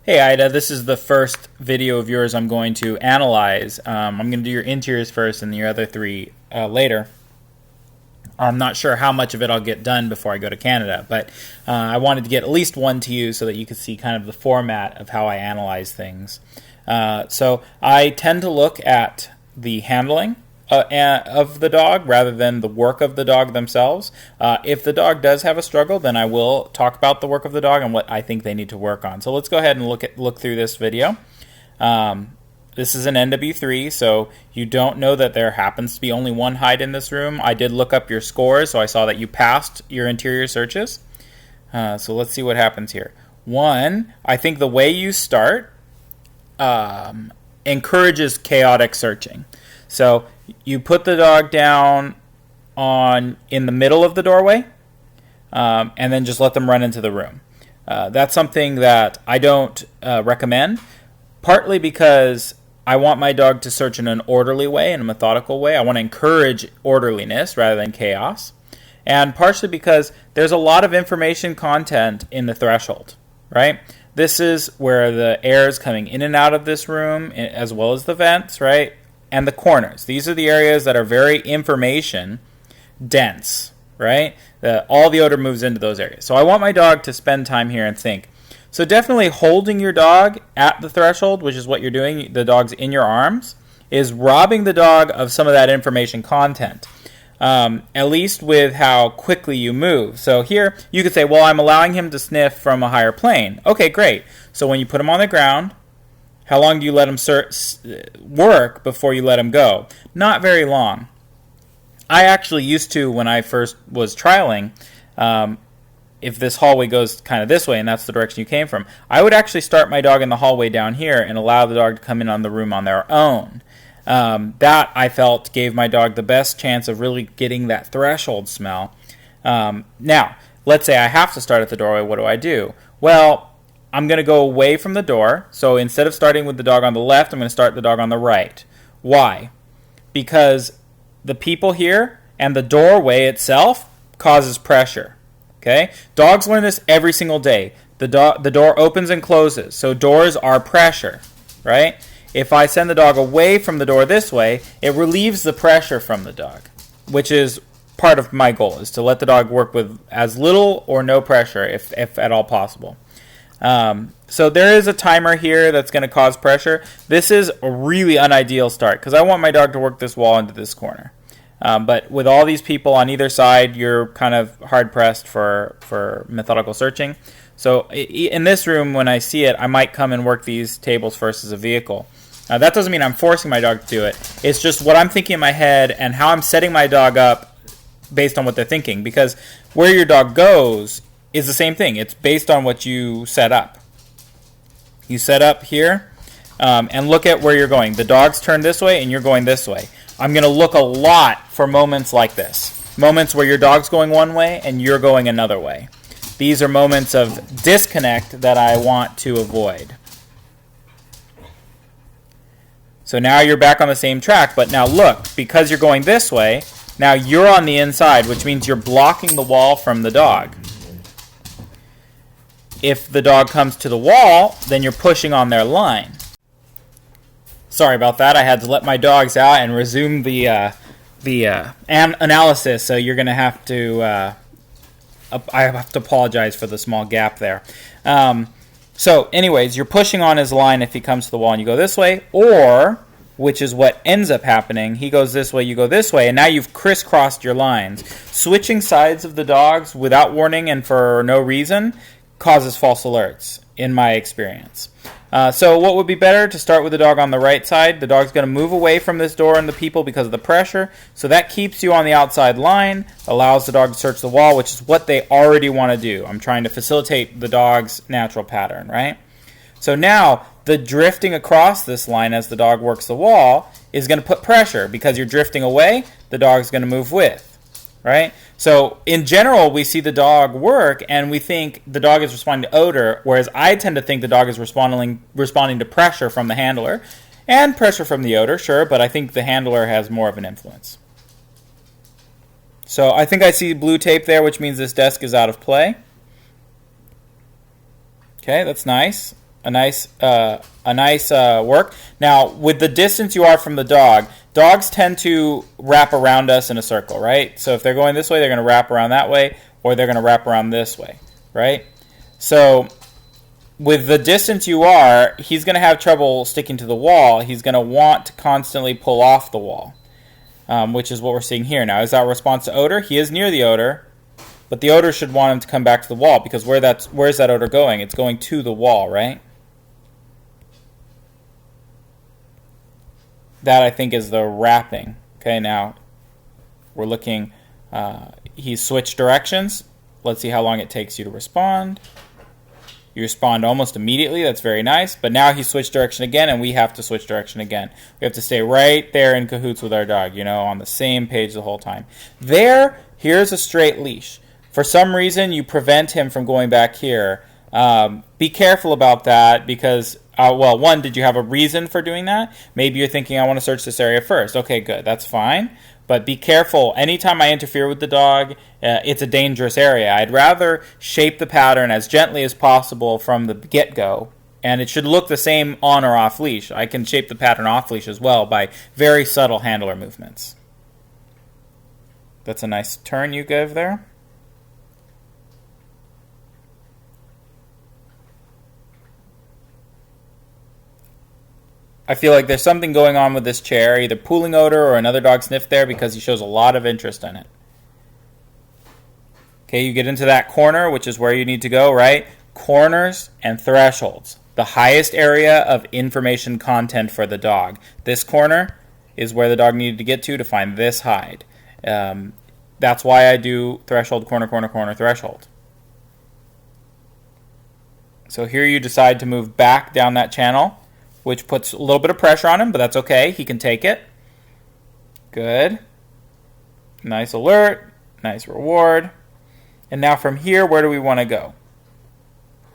Hey Ida, this is the first video of yours I'm going to analyze. I'm going to do your interiors first and your other three later. I'm not sure how much of it I'll get done before I go to Canada, but I wanted to get at least one to you so that you could see kind of the format of how I analyze things. So I tend to look at the handling of the dog rather than the work of the dog themselves. If the dog does have a struggle, then I will talk about the work of the dog and what I think they need to work on. So let's go ahead and look through this video. This is an NW3, so you don't know that there happens to be only one hide in this room. I did look up your scores, so I saw that you passed your interior searches. So let's see what happens here. One, I think the way you start encourages chaotic searching. So you put the dog down in the middle of the doorway, and then just let them run into the room. That's something that I don't recommend, partly because I want my dog to search in an orderly way, in a methodical way. I want to encourage orderliness rather than chaos, and partially because there's a lot of information content in the threshold, right? This is where the air is coming in and out of this room, as well as the vents, right? And the corners. These are the areas that are very information dense, right? All the odor moves into those areas. So I want my dog to spend time here and think. So definitely holding your dog at the threshold, which is what you're doing, the dog's in your arms, is robbing the dog of some of that information content, at least with how quickly you move. So here you could say, well, I'm allowing him to sniff from a higher plane. Okay, great. So when you put him on the ground, how long do you let him work before you let him go? Not very long. I actually used to, when I first was trialing, if this hallway goes kind of this way and that's the direction you came from, I would actually start my dog in the hallway down here and allow the dog to come in on the room on their own. That, I felt, gave my dog the best chance of really getting that threshold smell. Now, let's say I have to start at the doorway. What do I do? Well, I'm going to go away from the door. So instead of starting with the dog on the left, I'm going to start the dog on the right. Why? Because the people here and the doorway itself causes pressure. Okay? Dogs learn this every single day. The door opens and closes. So doors are pressure, right? If I send the dog away from the door this way, it relieves the pressure from the dog, which is part of my goal, is to let the dog work with as little or no pressure, if at all possible. So there is a timer here that's going to cause pressure. This is a really unideal start because I want my dog to work this wall into this corner. But with all these people on either side, you're kind of hard-pressed for methodical searching. So in this room, when I see it, I might come and work these tables first as a vehicle. That doesn't mean I'm forcing my dog to do it. It's just what I'm thinking in my head and how I'm setting my dog up based on what they're thinking. Because where your dog goes is the same thing. It's based on what you set up. You set up here, and look at where you're going. The dog's turned this way, and you're going this way. I'm going to look a lot for moments like this. Moments where your dog's going one way, and you're going another way. These are moments of disconnect that I want to avoid. So now you're back on the same track, but now look, because you're going this way, now you're on the inside, which means you're blocking the wall from the dog. If the dog comes to the wall, then you're pushing on their line. Sorry about that. I had to let my dogs out and resume the analysis, so you're going to have to... I have to apologize for the small gap there. So anyways, you're pushing on his line if he comes to the wall and you go this way, or, which is what ends up happening, he goes this way, you go this way, and now you've crisscrossed your lines. Switching sides of the dogs without warning and for no reason causes false alerts, in my experience. So what would be better? To start with the dog on the right side. The dog's going to move away from this door and the people because of the pressure. So that keeps you on the outside line, allows the dog to search the wall, which is what they already want to do. I'm trying to facilitate the dog's natural pattern, right? So now the drifting across this line as the dog works the wall is going to put pressure because you're drifting away, the dog's going to move with. Right? So in general, we see the dog work and we think the dog is responding to odor, whereas I tend to think the dog is responding to pressure from the handler and pressure from the odor, sure, but I think the handler has more of an influence. So I think I see blue tape there, which means this desk is out of play. Okay, that's nice. a nice work. Now, with the distance you are from the dog, dogs tend to wrap around us in a circle, right? So if they're going this way, they're going to wrap around that way, or they're going to wrap around this way, right? So with the distance you are, he's going to have trouble sticking to the wall. He's going to want to constantly pull off the wall, which is what we're seeing here. Now, is that a response to odor? He is near the odor, but the odor should want him to come back to the wall, because where's that odor going? It's going to the wall, right? That, I think, is the wrapping. Okay, now we're looking. He's switched directions. Let's see how long it takes you to respond. You respond almost immediately. That's very nice. But now he switched direction again, and we have to switch direction again. We have to stay right there in cahoots with our dog, on the same page the whole time. Here's a straight leash. For some reason, you prevent him from going back here. Be careful about that, because, one, did you have a reason for doing that? Maybe you're thinking, I want to search this area first. Okay, good. That's fine. But be careful. Anytime I interfere with the dog, it's a dangerous area. I'd rather shape the pattern as gently as possible from the get-go, and it should look the same on or off leash. I can shape the pattern off leash as well by very subtle handler movements. That's a nice turn you give there. I feel like there's something going on with this chair, either pooling odor or another dog sniffed there, because he shows a lot of interest in it. Okay, you get into that corner, which is where you need to go, right? Corners and thresholds. The highest area of information content for the dog. This corner is where the dog needed to get to find this hide. That's why I do threshold, corner, corner, corner, threshold. So here you decide to move back down that channel, which puts a little bit of pressure on him, but that's okay. He can take it. Good. Nice alert. Nice reward. And now from here, where do we want to go?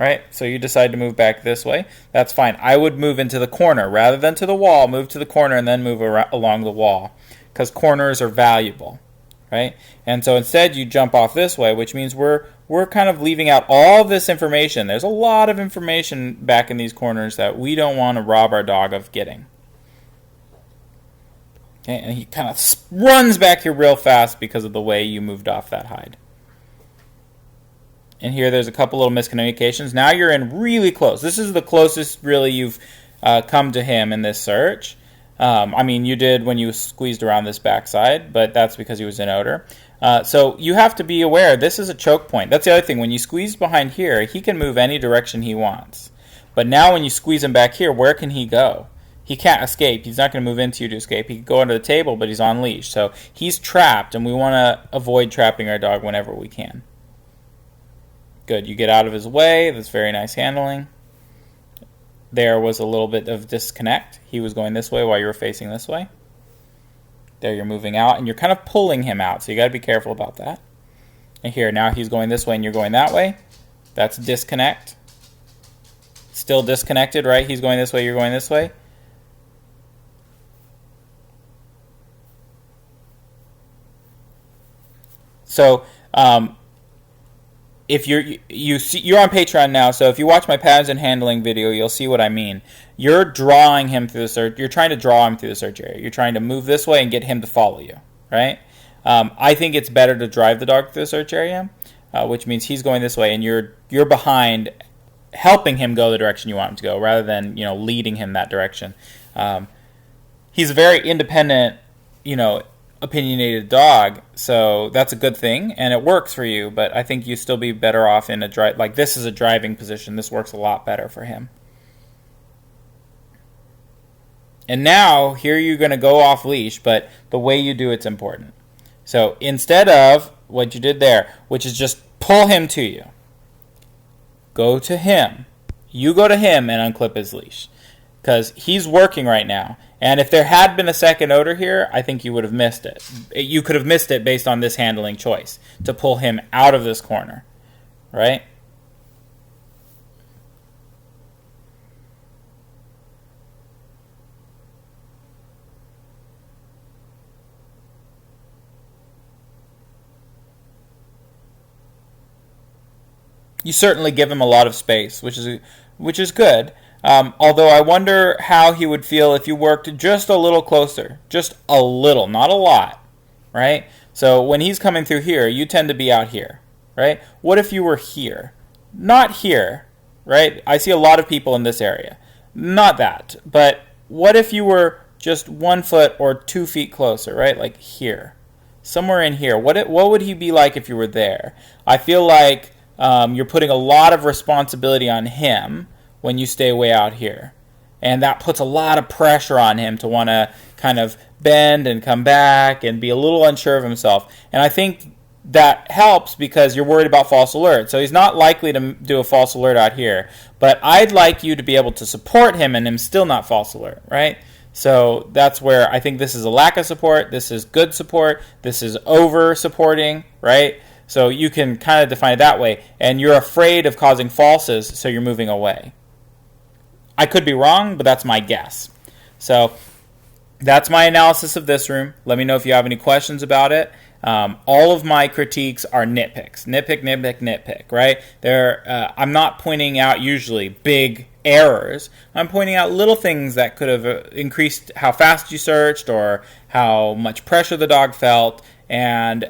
Right? So you decide to move back this way. That's fine. I would move into the corner. Rather than to the wall, move to the corner and then move along the wall, because corners are valuable. Right? And so instead you jump off this way, which means we're kind of leaving out all this information. There's a lot of information back in these corners that we don't want to rob our dog of getting. Okay, and he kind of runs back here real fast because of the way you moved off that hide. And here there's a couple little miscommunications. Now you're in really close. This is the closest really you've come to him in this search. You did when you squeezed around this backside, but that's because he was in odor. So you have to be aware, this is a choke point. That's the other thing. When you squeeze behind here, he can move any direction he wants. But now when you squeeze him back here, where can he go? He can't escape. He's not going to move into you to escape. He can go under the table, but he's on leash. So he's trapped, and we want to avoid trapping our dog whenever we can. Good. You get out of his way. That's very nice handling. There was a little bit of disconnect. He was going this way while you were facing this way. There you're moving out, and you're kind of pulling him out, so you got to be careful about that. And here, now he's going this way and you're going that way. That's disconnect. Still disconnected, right? He's going this way, you're going this way. So, if you're on Patreon now, so if you watch my patterns and handling video, you'll see what I mean. You're drawing him through the search. You're trying to draw him through the search area. You're trying to move this way and get him to follow you, right? I think it's better to drive the dog through the search area, which means he's going this way and you're behind, helping him go the direction you want him to go, rather than leading him that direction. He's a very independent, opinionated dog, so that's a good thing, and it works for you, but I think you still be better off in a drive. Like, this is a driving position. This works a lot better for him. And now, here you're going to go off leash, but the way you do it's important. So, instead of what you did there, which is just pull him to you, go to him. You go to him and unclip his leash, because he's working right now. And if there had been a second odor here, I think you would have missed it. You could have missed it based on this handling choice, to pull him out of this corner, right? you certainly give him a lot of space, which is good. Although I wonder how he would feel if you worked just a little closer, just a little, not a lot, right? So when he's coming through here, you tend to be out here, right? What if you were here? Not here, right? I see a lot of people in this area. Not that, but what if you were just 1 foot or 2 feet closer, right? Like here, somewhere in here. What would he be like if you were there? I feel like you're putting a lot of responsibility on him when you stay way out here. And that puts a lot of pressure on him to want to kind of bend and come back and be a little unsure of himself. And I think that helps because you're worried about false alert. So he's not likely to do a false alert out here. But I'd like you to be able to support him and him still not false alert, right? So that's where I think this is a lack of support. This is good support. This is over supporting, right? So you can kind of define it that way. And you're afraid of causing falses, so you're moving away. I could be wrong, but that's my guess. So that's my analysis of this room. Let me know if you have any questions about it. All of my critiques are nitpicks. Nitpick, right? I'm not pointing out usually big errors. I'm pointing out little things that could have increased how fast you searched or how much pressure the dog felt. And,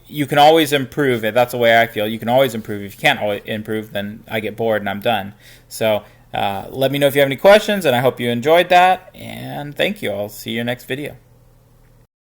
you can always improve it. That's the way I feel. You can always improve. If you can't always improve, then I get bored and I'm done. So let me know if you have any questions, and I hope you enjoyed that. And thank you. I'll see you next video.